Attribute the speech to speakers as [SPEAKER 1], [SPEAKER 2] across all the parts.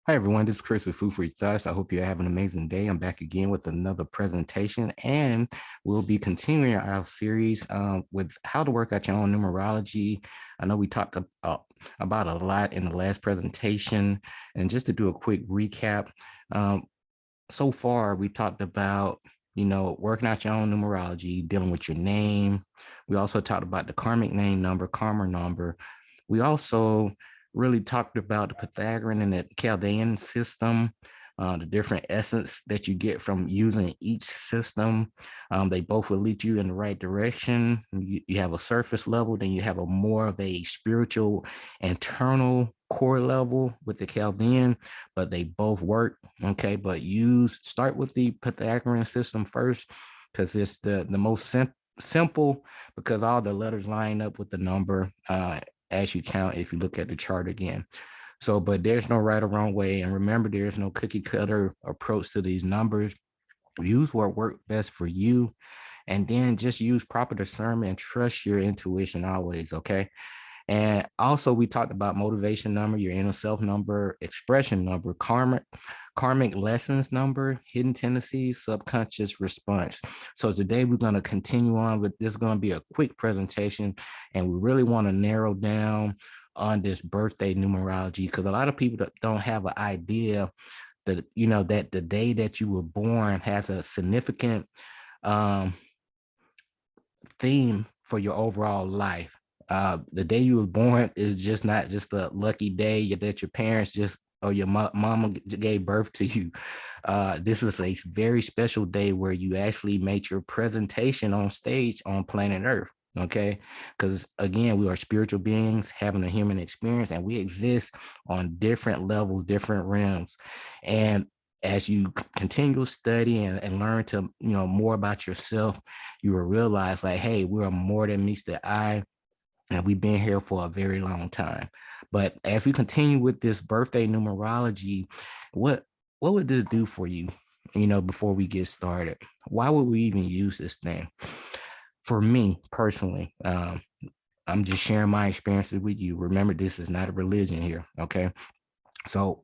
[SPEAKER 1] Hi everyone, this is Chris with F4YT. I hope you have an amazing day. I'm back again with another presentation, and we'll be continuing our series with how to work out your own numerology. I know we talked about a lot in the last presentation, and just to do a quick recap, so far we talked about working out your own numerology, dealing with your name. We also talked about the karmic name number, karma number. We also really talked about the Pythagorean and the Chaldean system, the different essence that you get from using each system. They both will lead you in the right direction. You have a surface level, then you have a more of a spiritual internal core level with the Chaldean, but they both work. Okay, but start with the Pythagorean system first, because it's the most simple, because all the letters line up with the number as you count if you look at the chart again. So, but there's no right or wrong way. And remember, there's no cookie cutter approach to these numbers. Use what works best for you, and then just use proper discernment and trust your intuition always. Okay. And also, we talked about motivation number, your inner self number, expression number, karmic lessons number, hidden tendencies, subconscious response. So today we're going to continue on with this. Is going to be a quick presentation, and we really want to narrow down on this birthday numerology, because a lot of people don't have an idea that that the day that you were born has a significant theme for your overall life. The day you were born is just not just a lucky day that your parents just or your mama gave birth to you. This is a very special day where you actually made your presentation on stage on planet Earth. Okay, because again, we are spiritual beings having a human experience, and we exist on different levels, different realms. And as you continue to study and learn to more about yourself, you will realize, like, hey, we are more than meets the eye, and we've been here for a very long time. But as we continue with this birthday numerology, what would this do for you? Before we get started, why would we even use this thing? For me personally, I'm just sharing my experiences with you. Remember, this is not a religion here. Okay, so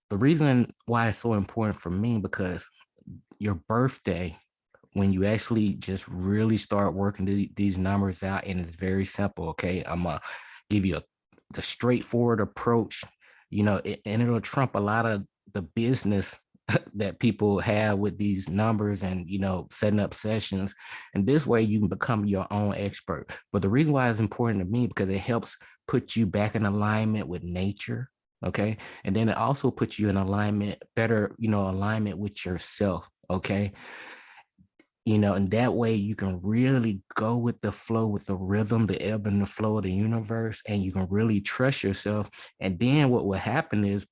[SPEAKER 1] the reason why it's so important for me, because your birthday, when you actually just really start working these numbers out, and it's very simple. Okay, I'm gonna give you the straightforward approach, and it'll trump a lot of the business that people have with these numbers and setting up sessions. And this way you can become your own expert. But the reason why it's important to me, because it helps put you back in alignment with nature. Okay, and then it also puts you in alignment, better alignment with yourself. Okay, and that way you can really go with the flow, with the rhythm, the ebb and the flow of the universe, and you can really trust yourself. And then what will happen is,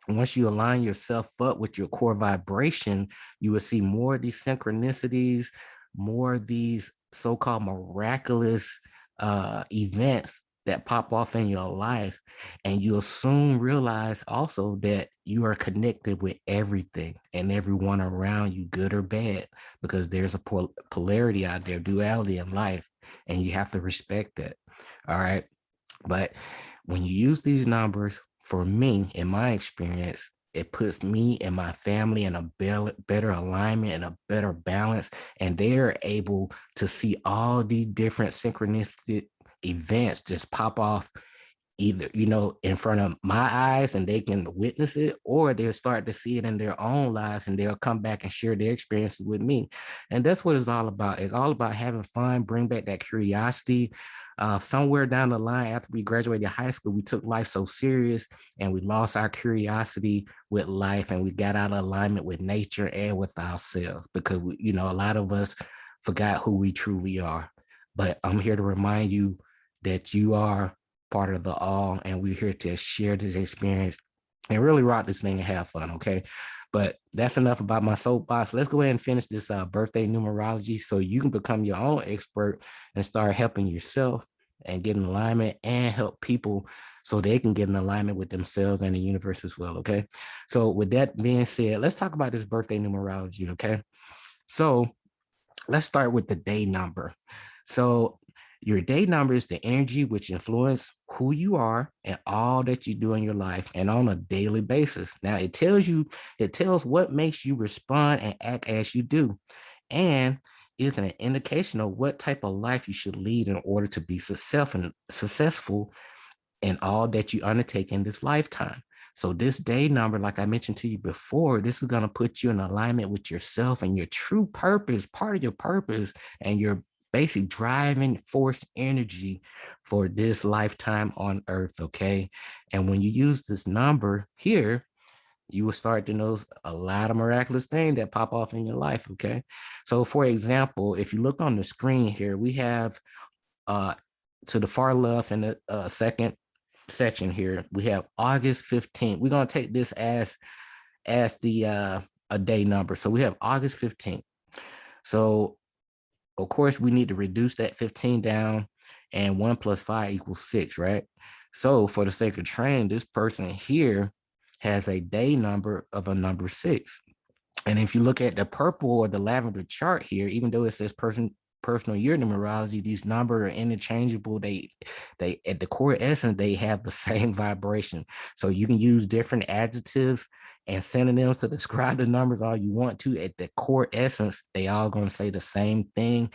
[SPEAKER 1] once you align yourself up with your core vibration, you will see more of these synchronicities, more of these so-called miraculous events that pop off in your life. And you'll soon realize also that you are connected with everything and everyone around you, good or bad, because there's a polarity out there, duality in life, and you have to respect that. All right. But when you use these numbers, for me, in my experience, it puts me and my family in a better alignment and a better balance. And they're able to see all these different synchronistic events just pop off, either in front of my eyes and they can witness it, or they'll start to see it in their own lives and they'll come back and share their experiences with me. And that's what it's all about. It's all about having fun, bring back that curiosity. Somewhere down the line, after we graduated high school, we took life so serious and we lost our curiosity with life, and we got out of alignment with nature and with ourselves, because a lot of us forgot who we truly are. But I'm here to remind you that you are part of the all, and we're here to share this experience and really rock this thing and have fun. Okay, but that's enough about my soapbox. Let's go ahead and finish this birthday numerology, so you can become your own expert and start helping yourself and get in alignment, and help people so they can get in alignment with themselves and the universe as well. Okay, so with that being said, let's talk about this birthday numerology. Okay, so let's start with the day number. So your day number is the energy which influence who you are and all that you do in your life and on a daily basis. Now it tells what makes you respond and act as you do. And is an indication of what type of life you should lead in order to be successful in all that you undertake in this lifetime. So this day number, like I mentioned to you before, this is going to put you in alignment with yourself and your true purpose, part of your purpose and your basic driving force energy for this lifetime on earth. Okay. And when you use this number here, you will start to know a lot of miraculous things that pop off in your life. Okay. So for example, if you look on the screen here, we have to the far left in the second section here, we have August 15th. We're going to take this as the a day number. So we have August 15th. So of course we need to reduce that 15 down, and 1 + 5 = 6, right? So for the sake of training, this person here has a day number of a number 6. And if you look at the purple or the lavender chart here, even though it says personal year numerology, these numbers are interchangeable. They at the core essence, they have the same vibration. So you can use different adjectives and synonyms to describe the numbers all you want to. At the core essence, they all going to say the same thing.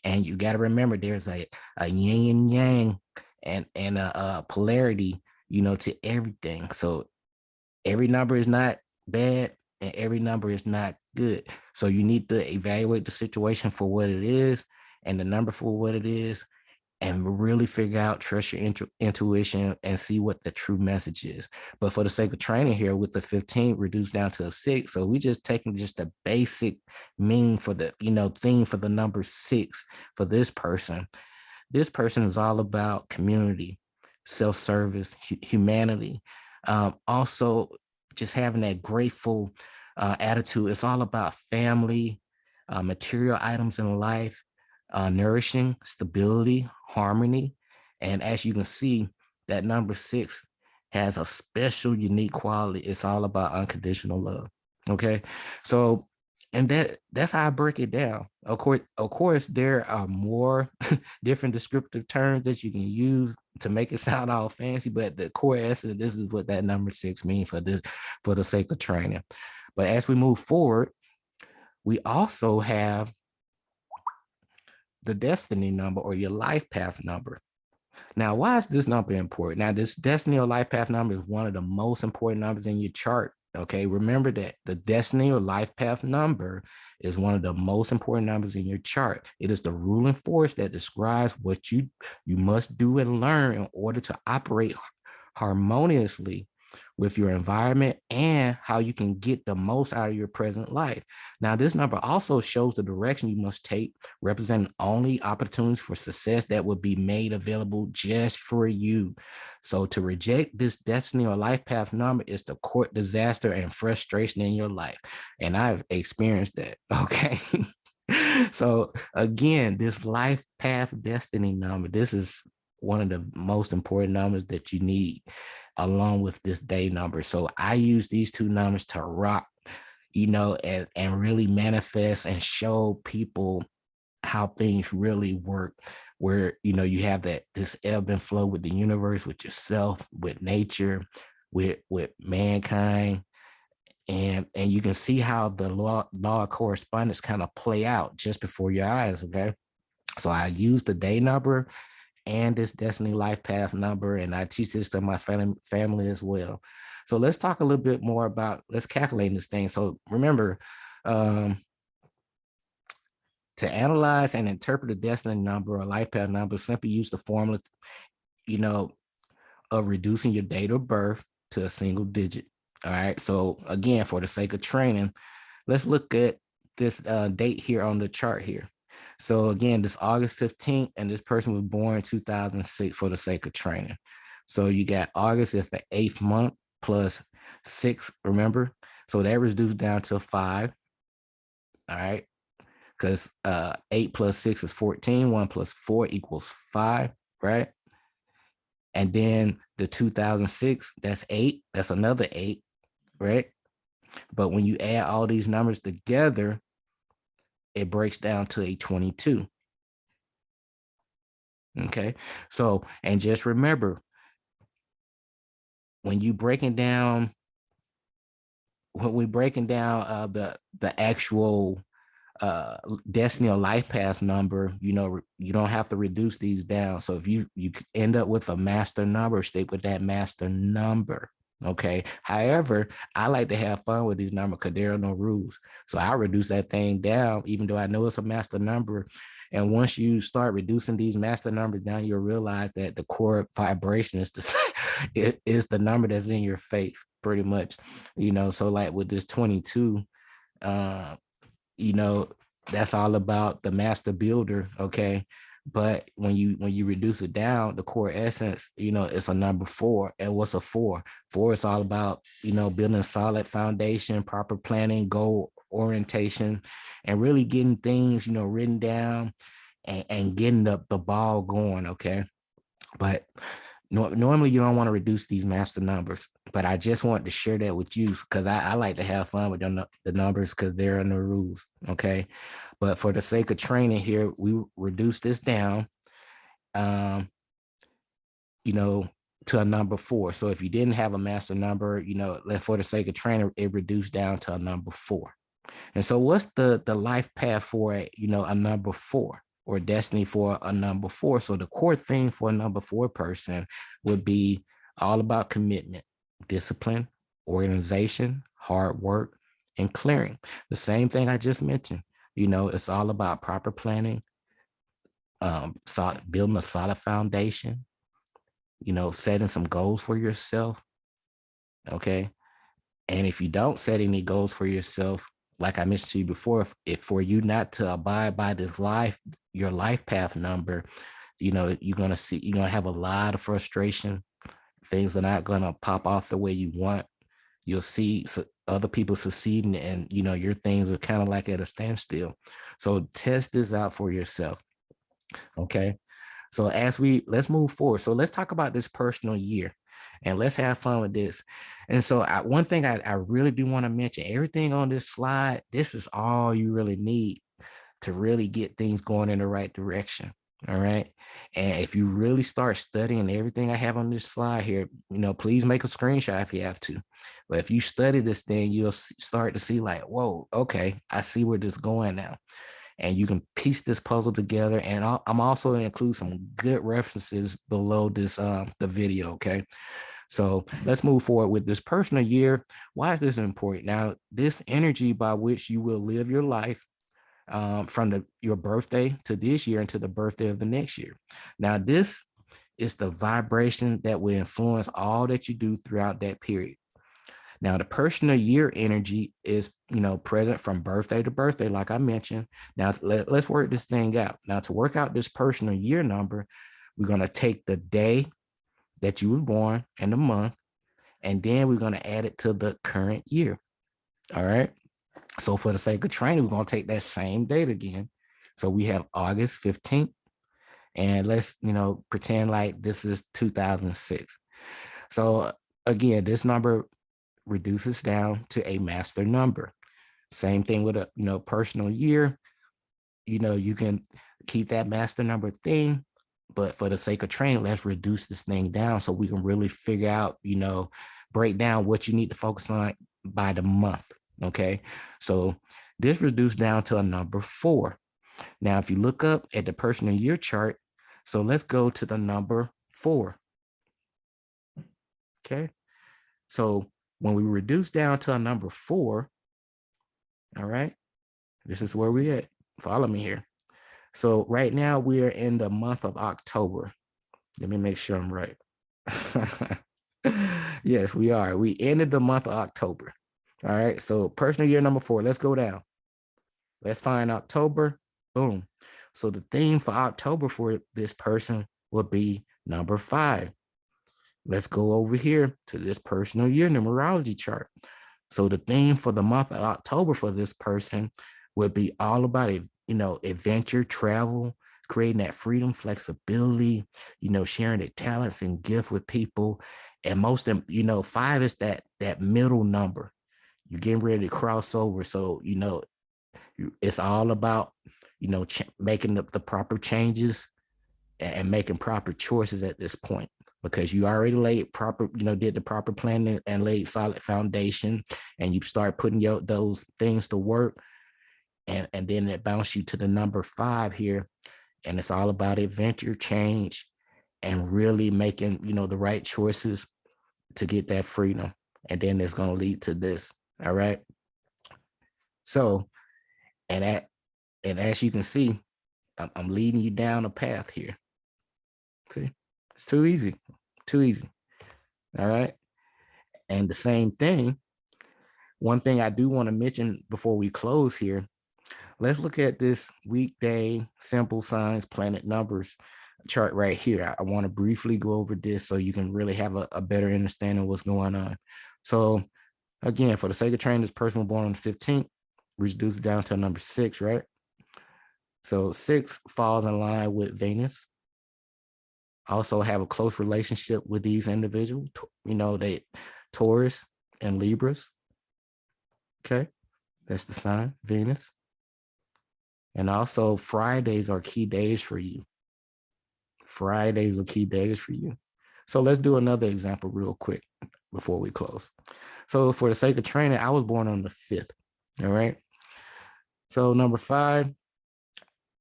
[SPEAKER 1] And you got to remember there's a yin and yang and a polarity, to everything. So every number is not bad and every number is not good. So you need to evaluate the situation for what it is and the number for what it is, and really figure out, trust your intuition and see what the true message is. But for the sake of training here, with the 15 reduced down to a 6, so we just taking just the basic meaning for the, theme for the number 6 for this person. This person is all about community, self-service, humanity. Also, just having that grateful attitude. It's all about family, material items in life, nourishing, stability, harmony. And as you can see, that number 6 has a special, unique quality. It's all about unconditional love. Okay. So, and that's how I break it down. Of course, there are more different descriptive terms that you can use to make it sound all fancy, but the core essence, this is what that number 6 means for the sake of training. But as we move forward, we also have the destiny number, or your life path number. Now, why is this number important? Now, this destiny or life path number is one of the most important numbers in your chart. Okay, remember that the destiny or life path number is one of the most important numbers in your chart. It is the ruling force that describes what you must do and learn in order to operate harmoniously with your environment and how you can get the most out of your present life. Now, this number also shows the direction you must take, representing only opportunities for success that will be made available just for you. So to reject this destiny or life path number is to court disaster and frustration in your life. And I've experienced that, okay? So again, this life path destiny number, this is one of the most important numbers that you need, along with this day number. So I use these two numbers to rock, and really manifest and show people how things really work, where, you have this ebb and flow with the universe, with yourself, with nature, with mankind. And you can see how the law of correspondence kind of play out just before your eyes. Okay. So I use the day number and this destiny life path number, and I teach this to my family as well. So let's talk a little bit more about, let's calculate this thing. So remember, to analyze and interpret the destiny number or life path number, simply use the formula, of reducing your date of birth to a single digit. All right. So again, for the sake of training, let's look at this date here on the chart here. So again, this August 15th, and this person was born in 2006 for the sake of training. So you got August is the 8th month plus 6, remember? So that reduced down to 5. All right. Because 8 + 6 is 14. 1 + 4 = 5, right? And then the 2006, that's 8. That's another 8, right? But when you add all these numbers together, it breaks down to a 22. Okay. So, and just remember, when you breaking down, when we breaking down the actual destiny or life path number, you know, you don't have to reduce these down. So if you end up with a master number, stick with that master number. Okay. However, I like to have fun with these numbers because there are no rules. So I reduce that thing down, even though I know it's a master number. And once you start reducing these master numbers down, you'll realize that the core vibration is it is the number that's in your face, pretty much. You know, so like with this 22, you know, that's all about the master builder. Okay. But when you reduce it down, the core essence, you know, it's a number 4. And what's a 4? 4 is all about, you know, building a solid foundation, proper planning, goal orientation, and really getting things, you know, written down and getting the ball going. Okay. But normally you don't want to reduce these master numbers, but I just want to share that with you because I like to have fun with the numbers because they're in the rules. Okay. But for the sake of training here, we reduce this down, um, you know, to a number 4. So if you didn't have a master number, you know, for the sake of training, it reduced down to a number 4. And so what's the life path for, you know, a number 4 or destiny for a number 4? So the core thing for a number 4 person would be all about commitment, discipline, organization, hard work, and clearing. The same thing I just mentioned. You know, it's all about proper planning, building a solid foundation, you know, setting some goals for yourself. Okay. And if you don't set any goals for yourself, like I mentioned to you before, if for you not to abide by this your life path number, you know, you're going to have a lot of frustration. Things are not going to pop off the way you want. You'll see other people succeeding and, you know, your things are kind of like at a standstill. So test this out for yourself. Okay. So let's move forward. So let's talk about this personal year and let's have fun with this. And so one thing I really do want to mention, everything on this slide, this is all you really need to really get things going in the right direction. All right. And if you really start studying everything I have on this slide here, you know, please make a screenshot if you have to. But if you study this thing, you'll start to see like, whoa, okay, I see where this is going now. And you can piece this puzzle together. And I'm also going to include some good references below this, the video. Okay. So let's move forward with this personal year. Why is this important? Now, this energy by which you will live your life from your birthday to this year into the birthday of the next year. Now, this is the vibration that will influence all that you do throughout that period. Now, the personal year energy is, you know, present from birthday to birthday, like I mentioned. Now, let's work this thing out. Now, to work out this personal year number, we're going to take the day that you were born and the month, and then we're going to add it to the current year. All right. So for the sake of training, we're going to take that same date again. So we have August 15th, and let's, you know, pretend like this is 2006. So again, this number reduces down to a master number. Same thing with a, you know, personal year. You know, you can keep that master number thing, but for the sake of training, let's reduce this thing down so we can really figure out, you know, break down what you need to focus on by the month. Okay. So this reduced down to a number 4. Now, if you look up at the personal year chart, so let's go to the number 4. Okay. So when we reduce down to a number 4, all right, this is where we at. Follow me here. So right now we are in the month of October. Let me make sure I'm right. Yes, we are. We ended the month of October. All right. So personal year number 4, let's go down. Let's find October. Boom. So the theme for October for this person will be number 5. Let's go over here to this personal year numerology chart. So the theme for the month of October for this person would be all about, you know, adventure, travel, creating that freedom, flexibility, you know, sharing their talents and gift with people. And most of them, you know, 5 is that middle number. You're getting ready to cross over. So, you know, it's all about, you know, making the proper changes and making proper choices at this point. because you already laid proper, did the proper planning and laid solid foundation, and you start putting those things to work. And then it bounces you to the number 5 here. And it's all about adventure, change, and really making, the right choices to get that freedom. And then it's going to lead to this. All right. So, and as you can see, I'm leading you down a path here. See, it's too easy. All right. And the same thing, one thing I do want to mention before we close here, let's look at this weekday simple signs planet numbers chart right here. I want to briefly go over this so you can really have a better understanding of what's going on. So again, for the sake of training, this person was born on the 15th, reduce it down to number 6, right? So 6 falls in line with Venus. Also have a close relationship with these individuals, they Taurus and Libras. Okay, that's the sign, Venus. And also Fridays are key days for you. So let's do another example real quick before we close. So for the sake of training, I was born on the 5th. All right. So number 5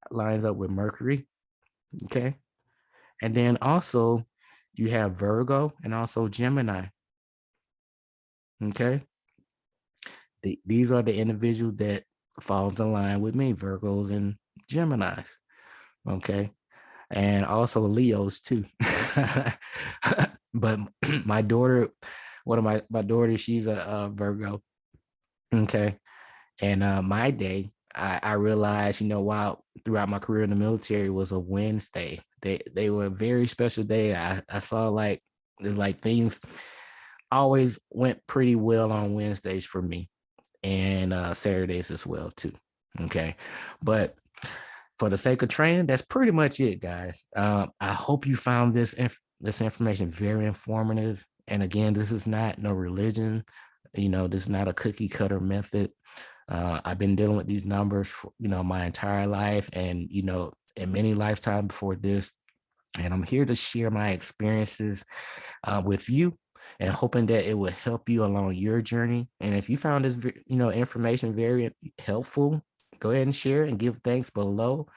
[SPEAKER 1] lines up with Mercury. Okay. And then also you have Virgo and also Gemini. Okay. These are the individuals that falls in line with me, Virgos and Geminis. Okay. And also Leos too. But my daughter, one of my daughters, she's a Virgo. Okay. And my day, I realized, while throughout my career in the military was a Wednesday. They were a very special day. I saw like things always went pretty well on Wednesdays for me, and Saturdays as well too. Okay. But for the sake of training, that's pretty much it, guys. I hope you found this information very informative. And again, this is not no religion. This is not a cookie cutter method. I've been dealing with these numbers for, my entire life, and, in many lifetimes before this. And I'm here to share my experiences with you, and hoping that it will help you along your journey. And if you found this, information very helpful, go ahead and share and give thanks below.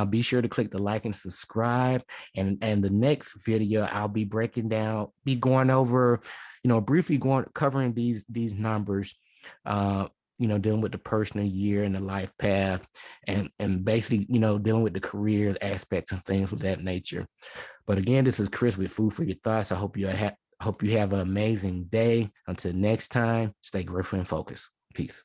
[SPEAKER 1] Be sure to click the like and subscribe. And the next video, I'll be going over, briefly covering these numbers, dealing with the personal year and the life path, and basically, dealing with the career aspects and things of that nature. But again, this is Chris with Food for Your Thoughts. I hope you have an amazing day. Until next time, stay grateful and focused. Peace.